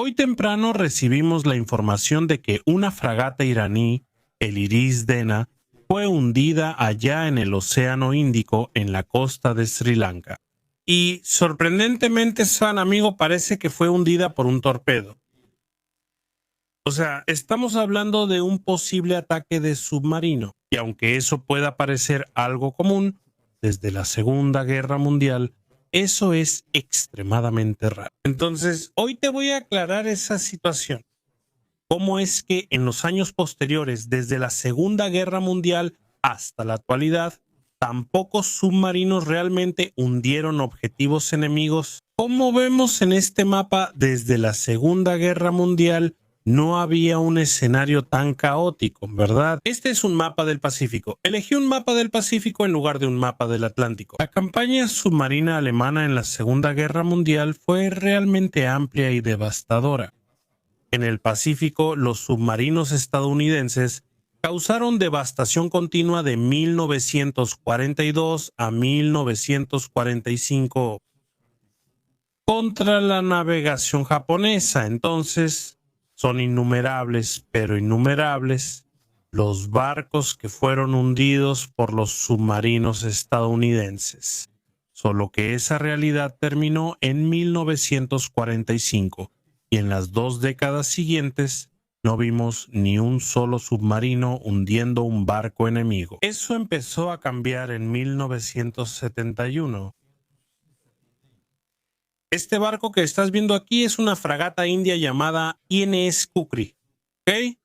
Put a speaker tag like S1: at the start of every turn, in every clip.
S1: Hoy temprano recibimos la información de que una fragata iraní, el Iris Dena, fue hundida allá en el Océano Índico en la costa de Sri Lanka. Y sorprendentemente, San amigo, parece que fue hundida por un torpedo. O sea, estamos hablando de un posible ataque de submarino. Y aunque eso pueda parecer algo común, desde la Segunda Guerra Mundial, eso es extremadamente raro. Entonces, hoy te voy a aclarar esa situación. ¿Cómo es que en los años posteriores, desde la Segunda Guerra Mundial hasta la actualidad, tan pocos submarinos realmente hundieron objetivos enemigos? Como vemos en este mapa, desde la Segunda Guerra Mundial no había un escenario tan caótico, ¿verdad? Este es un mapa del Pacífico. Elegí un mapa del Pacífico en lugar de un mapa del Atlántico. La campaña submarina alemana en la Segunda Guerra Mundial fue realmente amplia y devastadora. En el Pacífico, los submarinos estadounidenses causaron devastación continua de 1942 a 1945 contra la navegación japonesa. Entonces, son innumerables, pero innumerables, los barcos que fueron hundidos por los submarinos estadounidenses. Solo que esa realidad terminó en 1945 y en las 2 décadas siguientes no vimos ni un solo submarino hundiendo un barco enemigo. Eso empezó a cambiar en 1971. Este barco que estás viendo aquí es una fragata india llamada INS Kukri. ¿Ok?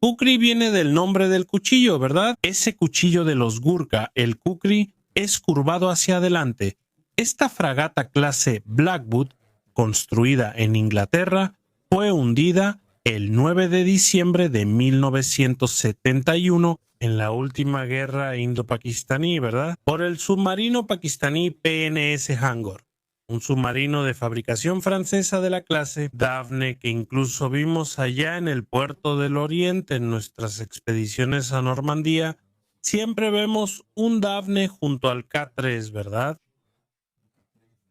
S1: Kukri viene del nombre del cuchillo, ¿verdad? Ese cuchillo de los Gurkha, el Kukri, es curvado hacia adelante. Esta fragata clase Blackwood, construida en Inglaterra, fue hundida el 9 de diciembre de 1971 en la última guerra indo-pakistaní, ¿verdad? Por el submarino pakistaní PNS Hangor. Un submarino de fabricación francesa de la clase Daphne que incluso vimos allá en el puerto del Oriente en nuestras expediciones a Normandía. Siempre vemos un Daphne junto al K3, ¿verdad?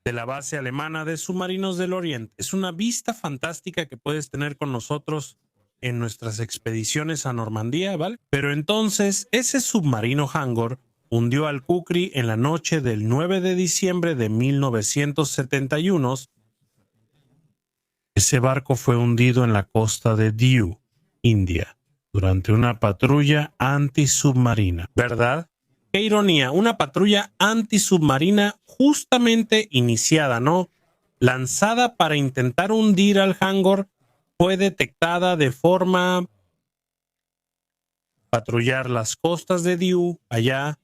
S1: De la base alemana de submarinos del Oriente. Es una vista fantástica que puedes tener con nosotros en nuestras expediciones a Normandía, ¿vale? Pero entonces ese submarino Hangor hundió al Kukri en la noche del 9 de diciembre de 1971. Ese barco fue hundido en la costa de Diu, India, durante una patrulla antisubmarina, ¿verdad? Qué ironía, una patrulla antisubmarina justamente iniciada, ¿no? Lanzada para intentar hundir al Hangor, fue detectada de forma patrullar las costas de Diu, allá,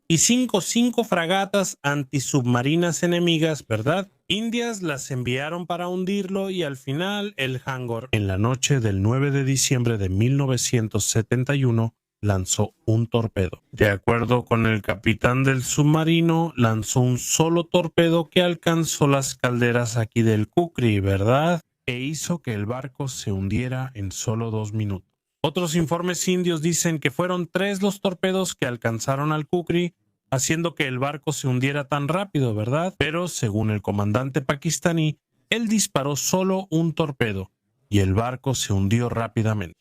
S1: y cinco fragatas antisubmarinas enemigas, ¿verdad? Indias las enviaron para hundirlo y al final el Hangor, en la noche del 9 de diciembre de 1971, lanzó un torpedo. De acuerdo con el capitán del submarino, lanzó un solo torpedo que alcanzó las calderas aquí del Kukri, ¿verdad? E hizo que el barco se hundiera en solo 2 minutos. Otros informes indios dicen que fueron 3 los torpedos que alcanzaron al Kukri, haciendo que el barco se hundiera tan rápido, ¿verdad? Pero según el comandante pakistaní, él disparó solo un torpedo y el barco se hundió rápidamente.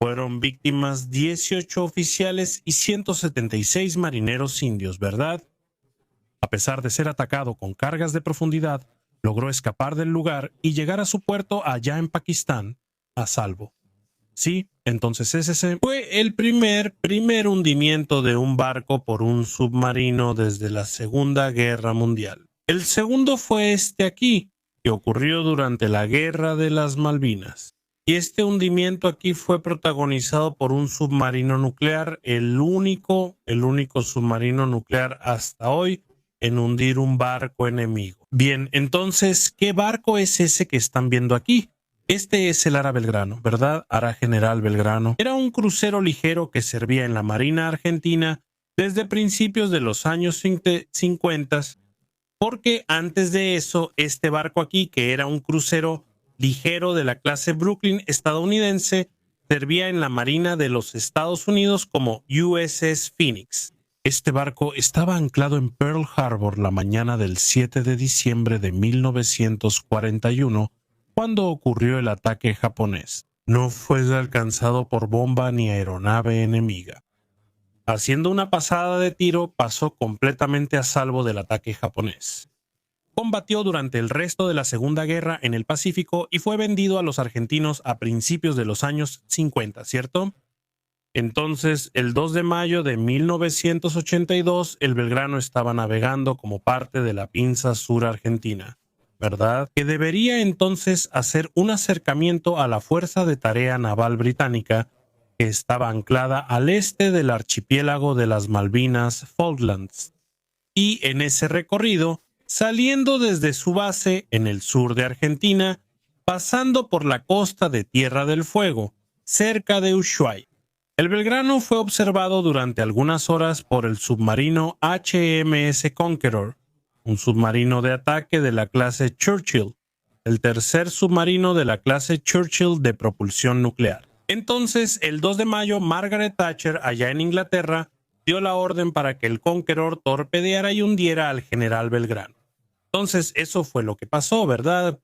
S1: Fueron víctimas 18 oficiales y 176 marineros indios, ¿verdad? A pesar de ser atacado con cargas de profundidad, logró escapar del lugar y llegar a su puerto allá en Pakistán a salvo. Sí, entonces ese fue el primer hundimiento de un barco por un submarino desde la Segunda Guerra Mundial. El segundo fue este aquí, que ocurrió durante la Guerra de las Malvinas. Y este hundimiento aquí fue protagonizado por un submarino nuclear, el único submarino nuclear hasta hoy en hundir un barco enemigo. Bien, entonces, ¿qué barco es ese que están viendo aquí? Este es el Ara Belgrano, ¿verdad? Ara General Belgrano. Era un crucero ligero que servía en la Marina Argentina desde principios de los años 50, porque antes de eso, este barco aquí, que era un crucero ligero de la clase Brooklyn estadounidense, servía en la Marina de los Estados Unidos como USS Phoenix. Este barco estaba anclado en Pearl Harbor la mañana del 7 de diciembre de 1941, cuando ocurrió el ataque japonés. No fue alcanzado por bomba ni aeronave enemiga. Haciendo una pasada de tiro, pasó completamente a salvo del ataque japonés. Combatió durante el resto de la Segunda Guerra en el Pacífico y fue vendido a los argentinos a principios de los años 50, ¿cierto? Entonces, el 2 de mayo de 1982, el Belgrano estaba navegando como parte de la pinza sur argentina, ¿verdad? Que debería entonces hacer un acercamiento a la Fuerza de Tarea Naval Británica, que estaba anclada al este del archipiélago de las Malvinas Falklands. Y en ese recorrido, saliendo desde su base en el sur de Argentina, pasando por la costa de Tierra del Fuego, cerca de Ushuaia. El Belgrano fue observado durante algunas horas por el submarino HMS Conqueror, un submarino de ataque de la clase Churchill, el tercer submarino de la clase Churchill de propulsión nuclear. Entonces, el 2 de mayo, Margaret Thatcher, allá en Inglaterra, dio la orden para que el Conqueror torpedeara y hundiera al general Belgrano. Entonces, eso fue lo que pasó, ¿verdad?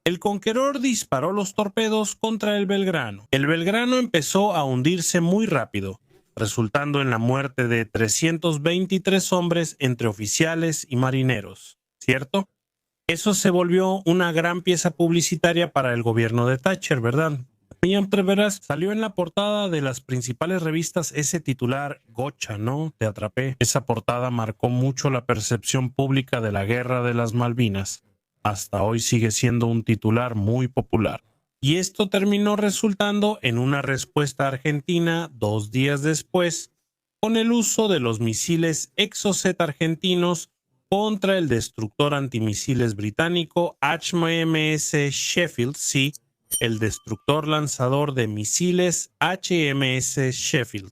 S1: El Conqueror disparó los torpedos contra el Belgrano. El Belgrano empezó a hundirse muy rápido, resultando en la muerte de 323 hombres entre oficiales y marineros, ¿cierto? Eso se volvió una gran pieza publicitaria para el gobierno de Thatcher, ¿verdad? Salió en la portada de las principales revistas ese titular, Gocha, ¿no? Te atrapé. Esa portada marcó mucho la percepción pública de la Guerra de las Malvinas. Hasta hoy sigue siendo un titular muy popular. Y esto terminó resultando en una respuesta argentina 2 días después, con el uso de los misiles Exocet argentinos contra el destructor antimisiles británico HMS Sheffield, sí, el destructor lanzador de misiles HMS Sheffield.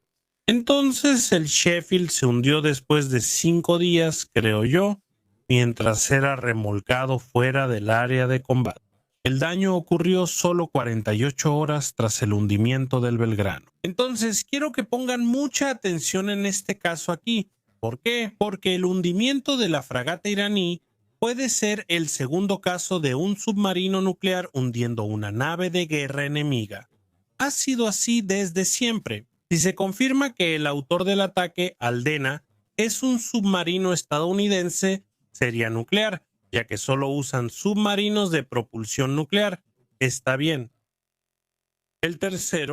S1: Entonces el Sheffield se hundió después de 5 días, creo yo, mientras era remolcado fuera del área de combate. El daño ocurrió solo 48 horas tras el hundimiento del Belgrano. Entonces quiero que pongan mucha atención en este caso aquí. ¿Por qué? Porque el hundimiento de la fragata iraní puede ser el segundo caso de un submarino nuclear hundiendo una nave de guerra enemiga. Ha sido así desde siempre. Si se confirma que el autor del ataque, Aldena, es un submarino estadounidense, sería nuclear, ya que solo usan submarinos de propulsión nuclear. Está bien. El tercer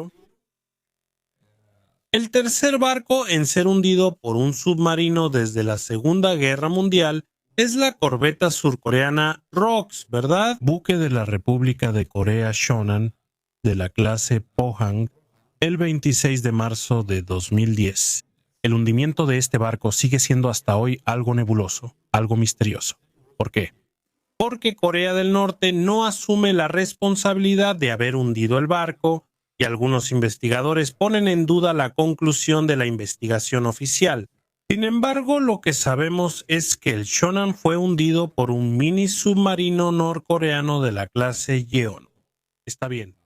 S1: barco en ser hundido por un submarino desde la Segunda Guerra Mundial es la corbeta surcoreana ROKS, ¿verdad? Buque de la República de Corea Shonan de la clase Pohang el 26 de marzo de 2010. El hundimiento de este barco sigue siendo hasta hoy algo nebuloso, algo misterioso. ¿Por qué? Porque Corea del Norte no asume la responsabilidad de haber hundido el barco y algunos investigadores ponen en duda la conclusión de la investigación oficial. Sin embargo, lo que sabemos es que el Shonan fue hundido por un mini submarino norcoreano de la clase Yeon. Está bien.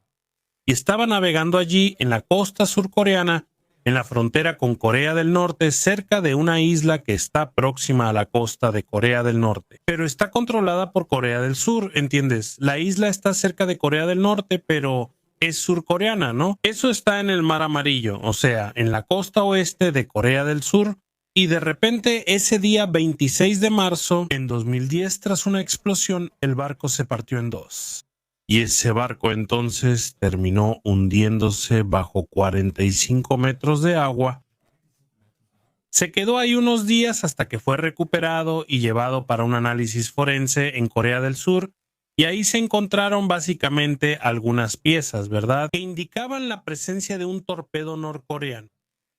S1: Y estaba navegando allí en la costa surcoreana, en la frontera con Corea del Norte, cerca de una isla que está próxima a la costa de Corea del Norte. Pero está controlada por Corea del Sur, ¿entiendes? La isla está cerca de Corea del Norte, pero es surcoreana, ¿no? Eso está en el Mar Amarillo, o sea, en la costa oeste de Corea del Sur. Y de repente, ese día 26 de marzo, en 2010, tras una explosión, el barco se partió en dos. Y ese barco entonces terminó hundiéndose bajo 45 metros de agua. Se quedó ahí unos días hasta que fue recuperado y llevado para un análisis forense en Corea del Sur. Y ahí se encontraron básicamente algunas piezas, ¿verdad?, que indicaban la presencia de un torpedo norcoreano.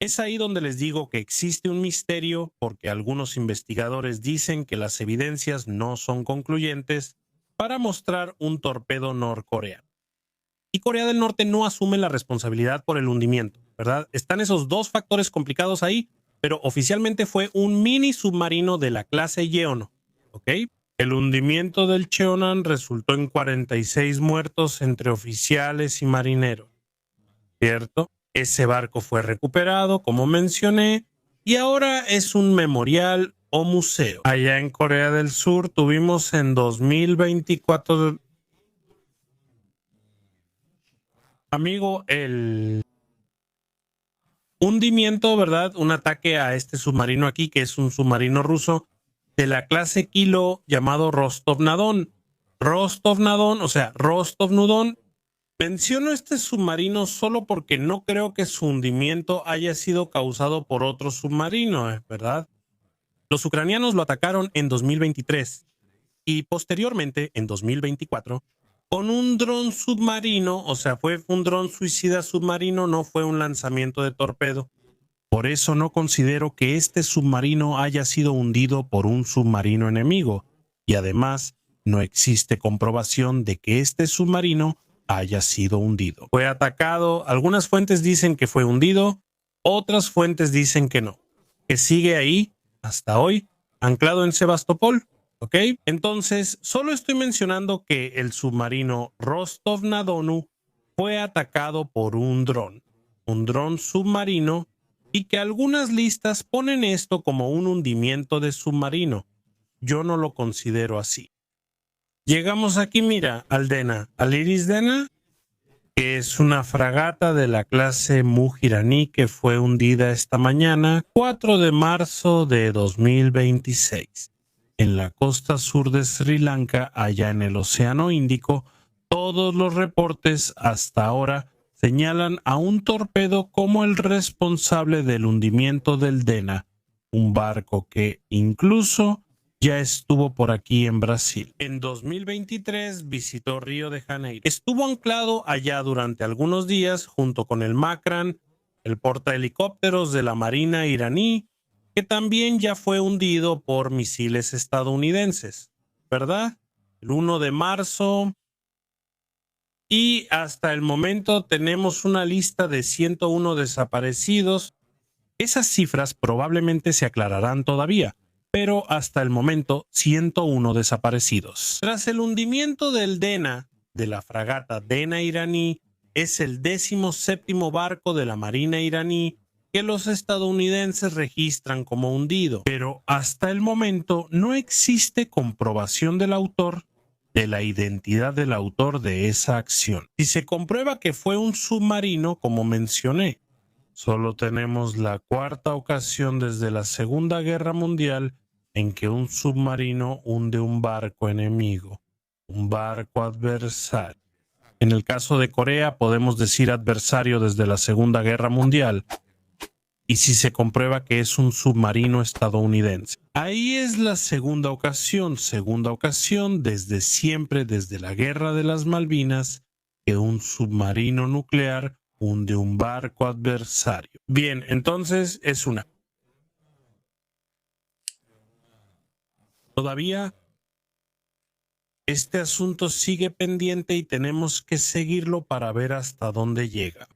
S1: Es ahí donde les digo que existe un misterio, porque algunos investigadores dicen que las evidencias no son concluyentes para mostrar un torpedo norcoreano. Y Corea del Norte no asume la responsabilidad por el hundimiento, ¿verdad? Están esos dos factores complicados ahí, pero oficialmente fue un mini submarino de la clase Yeon, ¿ok? El hundimiento del Cheonan resultó en 46 muertos entre oficiales y marineros, ¿cierto? Ese barco fue recuperado, como mencioné, y ahora es un memorial o museo. Allá en Corea del Sur tuvimos en 2024 Amigo, el hundimiento, ¿verdad? Un ataque a este submarino aquí, que es un submarino ruso de la clase Kilo llamado Rostov-Nadon. Rostov-Nadon, o sea, Rostov-Nudon. Menciono este submarino solo porque no creo que su hundimiento haya sido causado por otro submarino, ¿verdad? Los ucranianos lo atacaron en 2023 y posteriormente, en 2024, con un dron submarino, o sea, fue un dron suicida submarino, no fue un lanzamiento de torpedo. Por eso no considero que este submarino haya sido hundido por un submarino enemigo, y además no existe comprobación de que este submarino haya sido hundido. Fue atacado, algunas fuentes dicen que fue hundido, otras fuentes dicen que no, que sigue ahí hasta hoy, anclado en Sebastopol. ¿Ok? Entonces, solo estoy mencionando que el submarino Rostov-na-Donu fue atacado por un dron submarino, y que algunas listas ponen esto como un hundimiento de submarino. Yo no lo considero así. Llegamos aquí, mira, al Dena, al Iris Dena, que es una fragata de la clase Mujirani que fue hundida esta mañana, 4 de marzo de 2026. En la costa sur de Sri Lanka, allá en el Océano Índico. Todos los reportes hasta ahora señalan a un torpedo como el responsable del hundimiento del Dena, un barco que incluso ya estuvo por aquí en Brasil. En 2023 visitó Río de Janeiro. Estuvo anclado allá durante algunos días junto con el Makran, el portahelicópteros de la Marina iraní, que también ya fue hundido por misiles estadounidenses, ¿verdad? El 1 de marzo. Y hasta el momento tenemos una lista de 101 desaparecidos. Esas cifras probablemente se aclararán todavía, pero hasta el momento 101 desaparecidos. Tras el hundimiento del Dena, de la fragata Dena iraní, es el 17º barco de la Marina iraní que los estadounidenses registran como hundido, pero hasta el momento no existe comprobación del autor, de la identidad del autor de esa acción. Si se comprueba que fue un submarino, como mencioné, solo tenemos la cuarta ocasión desde la Segunda Guerra Mundial en que un submarino hunde un barco enemigo, un barco adversario. En el caso de Corea podemos decir adversario desde la Segunda Guerra Mundial, y si se comprueba que es un submarino estadounidense. Ahí es la segunda ocasión desde siempre, desde la Guerra de las Malvinas, que un submarino nuclear hunde un barco adversario. Bien, entonces es una. Todavía este asunto sigue pendiente y tenemos que seguirlo para ver hasta dónde llega.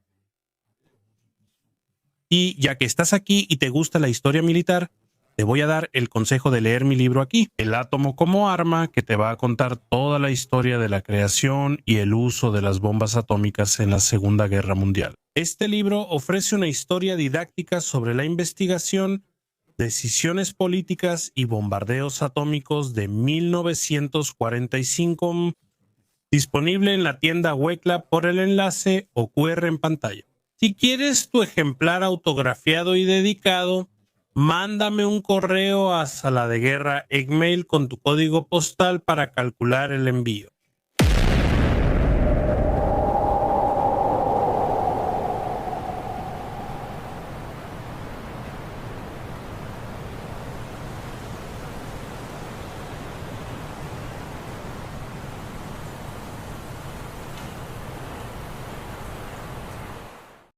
S1: Y ya que estás aquí y te gusta la historia militar, te voy a dar el consejo de leer mi libro aquí, El átomo como arma, que te va a contar toda la historia de la creación y el uso de las bombas atómicas en la Segunda Guerra Mundial. Este libro ofrece una historia didáctica sobre la investigación, decisiones políticas y bombardeos atómicos de 1945, disponible en la tienda Wecla por el enlace o QR en pantalla. Si quieres tu ejemplar autografiado y dedicado, mándame un correo a Sala de Guerra Egmail con tu código postal para calcular el envío.